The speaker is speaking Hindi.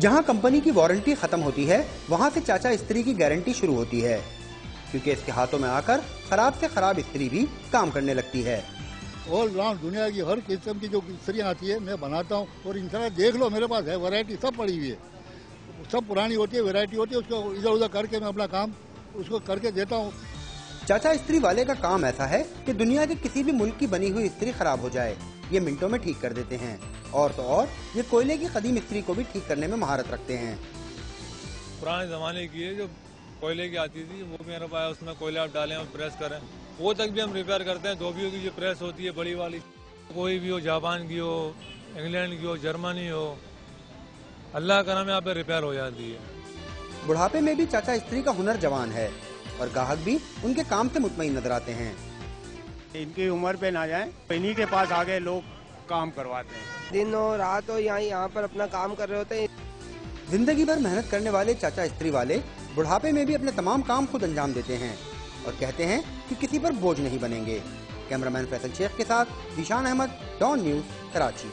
जहां कंपनी की वारंटी खत्म होती है, वहां से चाचा इस्त्री की गारंटी शुरू होती है, क्योंकि इसके हाथों में आकर खराब से खराब इस्त्री भी काम करने लगती है। ऑल राउंड दुनिया की हर किस्म की जो इस्त्रियाँ आती है मैं बनाता हूँ, और इंशाल्लाह देख लो मेरे पास है वैरायटी सब पड़ी हुई है, सब पुरानी होती है, वैरायटी होती है, उसको इधर उधर करके मैं अपना काम उसको करके देता हूँ। चाचा इस्त्री वाले का काम ऐसा है कि दुनिया के किसी भी मुल्क की बनी हुई इस्त्री खराब हो जाए, ये मिनटों में ठीक कर देते हैं। और तो और ये कोयले की कदीम इस्त्री को भी ठीक करने में महारत रखते हैं। पुराने जमाने की है जो कोयले की आती थी, वो मेरे पास, उसमें कोयला आप डालें और प्रेस करें, वो तक भी हम रिपेयर करते हैं। धोबियों की जो प्रेस होती है बड़ी वाली, कोई भी हो, जापान की हो, इंग्लैंड की हो, जर्मनी हो, अल्लाह का नाम यहाँ पे रिपेयर हो जाती है। बुढ़ापे में भी चाचा इस्त्री का हुनर जवान है और ग्राहक भी उनके काम से मुतमईन नजर आते हैं। इनकी उम्र पे ना जाए, इन्हीं के पास आगे लोग काम करवाते हैं। दिन हो रात हो यहाँ पर अपना काम कर रहे होते हैं। जिंदगी भर मेहनत करने वाले चाचा इस्त्री वाले बुढ़ापे में भी अपने तमाम काम खुद अंजाम देते हैं और कहते हैं कि किसी पर बोझ नहीं बनेंगे। कैमरामैन फैसल शेख के साथ जीशान अहमद, डॉन न्यूज, कराची।